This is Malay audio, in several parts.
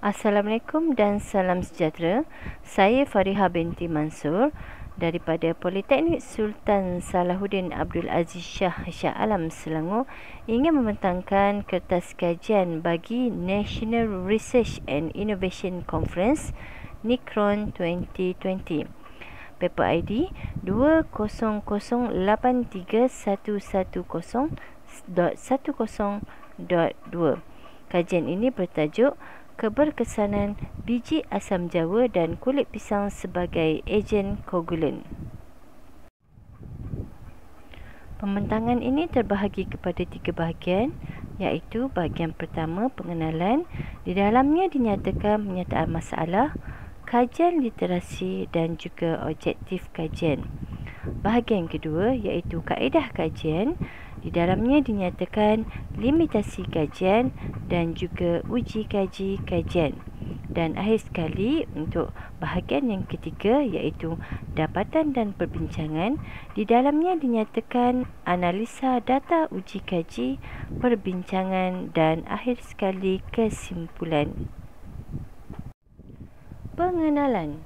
Assalamualaikum dan salam sejahtera. Saya Fariha binti Mansur daripada Politeknik Sultan Salahuddin Abdul Aziz Shah Alam, Selangor ingin membentangkan kertas kajian bagi National Research and Innovation Conference NICRON 2020. Paper ID 200831110.10.2. Kajian ini bertajuk Keberkesanan biji asam jawa dan kulit pisang sebagai ejen koagulan. Pembentangan ini terbahagi kepada 3 bahagian, iaitu bahagian pertama, pengenalan. Di dalamnya dinyatakan penyataan masalah, kajian literasi dan juga objektif kajian. Bahagian kedua iaitu kaedah kajian. Di dalamnya dinyatakan limitasi kajian dan juga uji kaji kajian. Dan akhir sekali untuk bahagian yang ketiga iaitu dapatan dan perbincangan. Di dalamnya dinyatakan analisa data uji kaji, perbincangan dan akhir sekali kesimpulan. Pengenalan.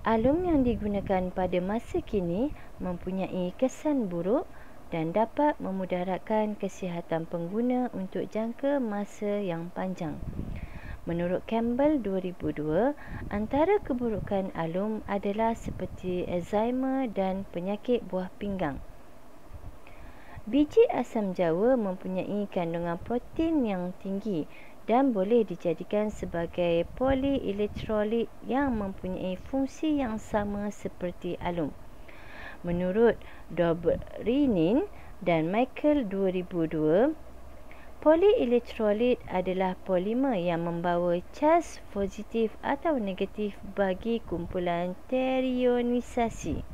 Alum yang digunakan pada masa kini mempunyai kesan buruk dan dapat memudaratkan kesihatan pengguna untuk jangka masa yang panjang. Menurut Campbell 2002, antara keburukan alum adalah seperti Alzheimer dan penyakit buah pinggang. Biji asam jawa mempunyai kandungan protein yang tinggi dan boleh dijadikan sebagai polielectrolit yang mempunyai fungsi yang sama seperti alum. Menurut Dobrinin dan Michael 2002, polielectrolit adalah polimer yang membawa charge positif atau negatif bagi kumpulan terionisasi.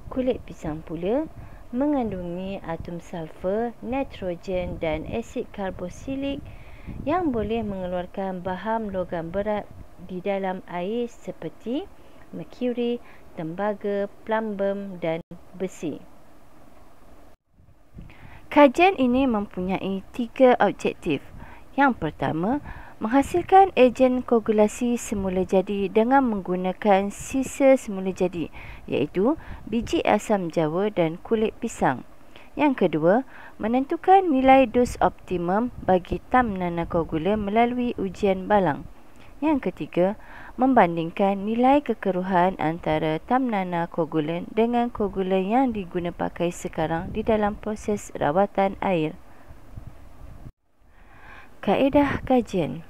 Kulit pisang pula mengandungi atom sulfur, nitrogen dan asid karboksilik yang boleh mengeluarkan bahan logam berat di dalam air seperti merkuri, tembaga, plumbum dan besi. Kajian ini mempunyai 3 objektif. Yang pertama, menghasilkan ejen koagulasi semula jadi dengan menggunakan sisa semula jadi, iaitu biji asam jawa dan kulit pisang. Yang kedua, menentukan nilai dos optimum bagi tam nanokoagulan melalui ujian balang. Yang ketiga, membandingkan nilai kekeruhan antara tam nanokoagulan dengan koagulan yang diguna pakai sekarang di dalam proses rawatan air. Kaedah kajian.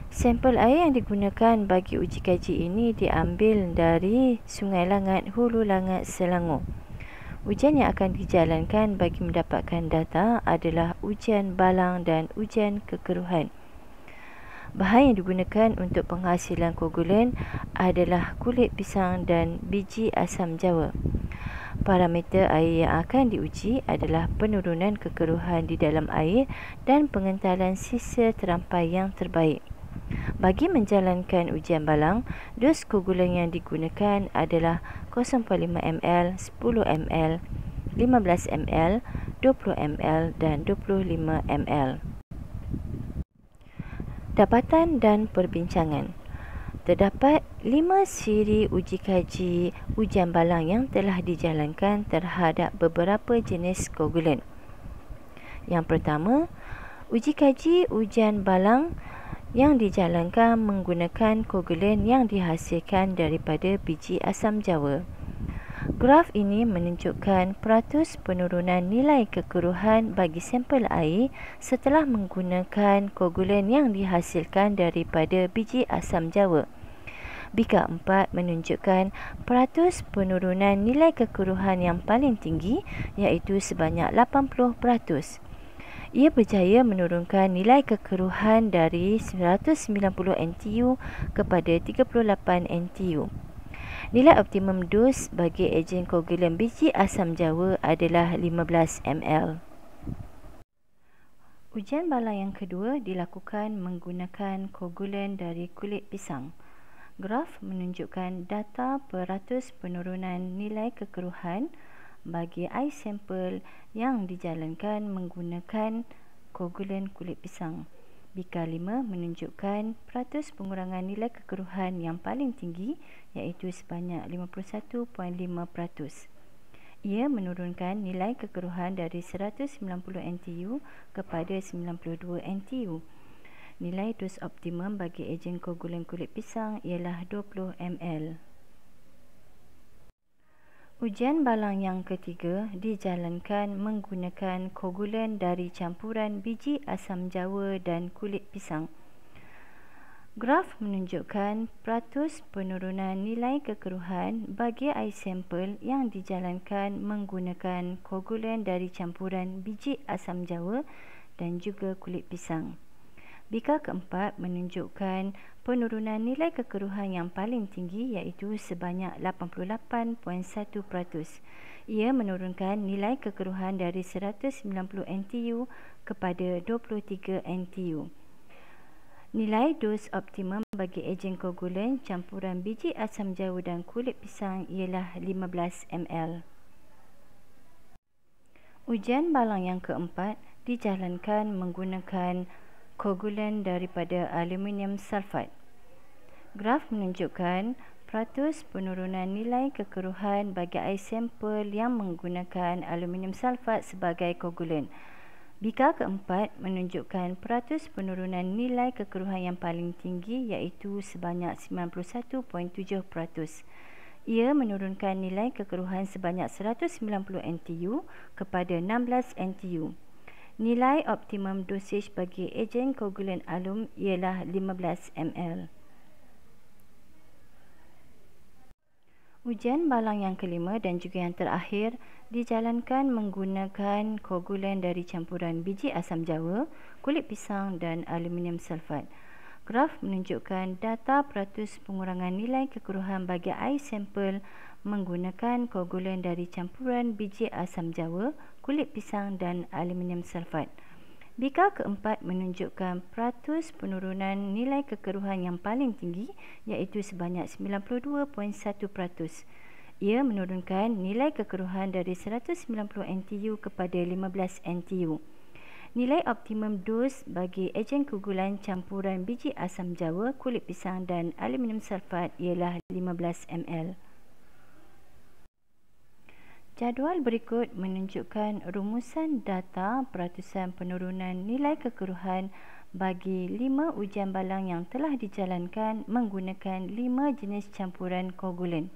Sampel air yang digunakan bagi uji kaji ini diambil dari Sungai Langat, Hulu Langat, Selangor. Ujian yang akan dijalankan bagi mendapatkan data adalah ujian balang dan ujian kekeruhan. Bahan yang digunakan untuk penghasilan koagulan adalah kulit pisang dan biji asam jawa. Parameter air yang akan diuji adalah penurunan kekeruhan di dalam air dan pengentalan sisa terampai yang terbaik. Bagi menjalankan ujian balang, dos koagulan yang digunakan adalah 0.5 ml, 10 ml, 15 ml, 20 ml dan 25 ml. Dapatan dan perbincangan. Terdapat 5 siri uji kaji ujian balang yang telah dijalankan terhadap beberapa jenis koagulan. Yang pertama, uji kaji ujian balang yang dijalankan menggunakan koagulan yang dihasilkan daripada biji asam jawa. Graf ini menunjukkan peratus penurunan nilai kekeruhan bagi sampel air setelah menggunakan koagulan yang dihasilkan daripada biji asam jawa. Bika 4 menunjukkan peratus penurunan nilai kekeruhan yang paling tinggi, iaitu sebanyak 80%. Ia berjaya menurunkan nilai kekeruhan dari 190 NTU kepada 38 NTU. Nilai optimum dos bagi ejen koagulan biji asam jawa adalah 15 ml. Ujian balang yang kedua dilakukan menggunakan koagulan dari kulit pisang. Graf menunjukkan data peratus penurunan nilai kekeruhan bagi air sampel yang dijalankan menggunakan koagulan kulit pisang. Bika 5 menunjukkan peratus pengurangan nilai kekeruhan yang paling tinggi iaitu sebanyak 51.5%. Ia menurunkan nilai kekeruhan dari 190 NTU kepada 92 NTU. Nilai dos optimum bagi ejen koagulan kulit pisang ialah 20 ml. Ujian balang yang ketiga dijalankan menggunakan koagulan dari campuran biji asam jawa dan kulit pisang. Graf menunjukkan peratus penurunan nilai kekeruhan bagi air sampel yang dijalankan menggunakan koagulan dari campuran biji asam jawa dan juga kulit pisang. Bika keempat menunjukkan penurunan nilai kekeruhan yang paling tinggi iaitu sebanyak 88.1%. Ia menurunkan nilai kekeruhan dari 190 NTU kepada 23 NTU. Nilai dos optimum bagi ejen koagulan campuran biji asam jawa dan kulit pisang ialah 15 ml. Ujian balang yang keempat dijalankan menggunakan koagulan daripada aluminium sulfat. Graf menunjukkan peratus penurunan nilai kekeruhan bagi air sampel yang menggunakan aluminium sulfat sebagai koagulan. Bika keempat menunjukkan peratus penurunan nilai kekeruhan yang paling tinggi iaitu sebanyak 91.7%. Ia menurunkan nilai kekeruhan sebanyak 190 NTU kepada 16 NTU. Nilai optimum dosage bagi ejen koagulan alum ialah 15 ml. Ujian balang yang kelima dan juga yang terakhir dijalankan menggunakan koagulan dari campuran biji asam jawa, kulit pisang dan aluminium sulfat. Graf menunjukkan data peratus pengurangan nilai kekeruhan bagi air sampel menggunakan koagulan dari campuran biji asam jawa, kulit pisang dan aluminium sulfat. Bika keempat menunjukkan peratus penurunan nilai kekeruhan yang paling tinggi iaitu sebanyak 92.1%. Ia menurunkan nilai kekeruhan dari 190 NTU kepada 15 NTU. Nilai optimum dos bagi ejen koagulan campuran biji asam jawa, kulit pisang dan aluminium sulfat ialah 15 ml. Jadual berikut menunjukkan rumusan data peratusan penurunan nilai kekeruhan bagi 5 ujian balang yang telah dijalankan menggunakan 5 jenis campuran koagulan.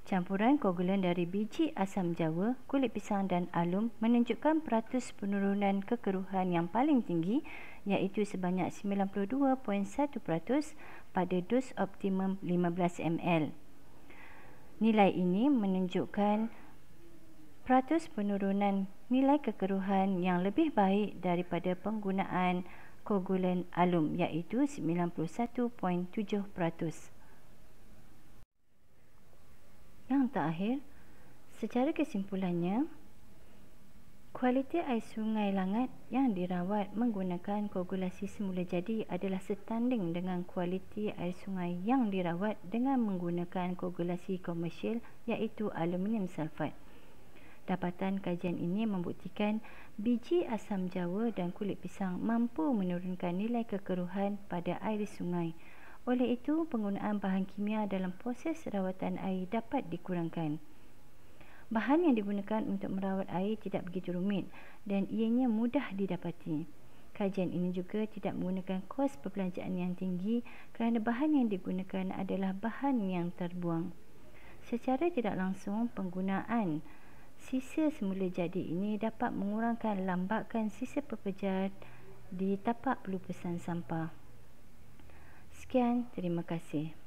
Campuran koagulan dari biji asam jawa, kulit pisang dan alum menunjukkan peratus penurunan kekeruhan yang paling tinggi iaitu sebanyak 92.1% pada dos optimum 15 ml. Nilai ini menunjukkan peratus penurunan nilai kekeruhan yang lebih baik daripada penggunaan koagulan alum iaitu 91.7%. Yang terakhir, secara kesimpulannya, kualiti air sungai Langat yang dirawat menggunakan koagulasi semula jadi adalah setanding dengan kualiti air sungai yang dirawat dengan menggunakan koagulasi komersial iaitu aluminium sulfat. Dapatan kajian ini membuktikan biji asam jawa dan kulit pisang mampu menurunkan nilai kekeruhan pada air sungai. Oleh itu, penggunaan bahan kimia dalam proses rawatan air dapat dikurangkan. Bahan yang digunakan untuk merawat air tidak begitu rumit dan ianya mudah didapati. Kajian ini juga tidak menggunakan kos perbelanjaan yang tinggi kerana bahan yang digunakan adalah bahan yang terbuang. Secara tidak langsung, penggunaan sisa semula jadi ini dapat mengurangkan lambakan sisa pekerja di tapak pelupasan sampah. Sekian, terima kasih.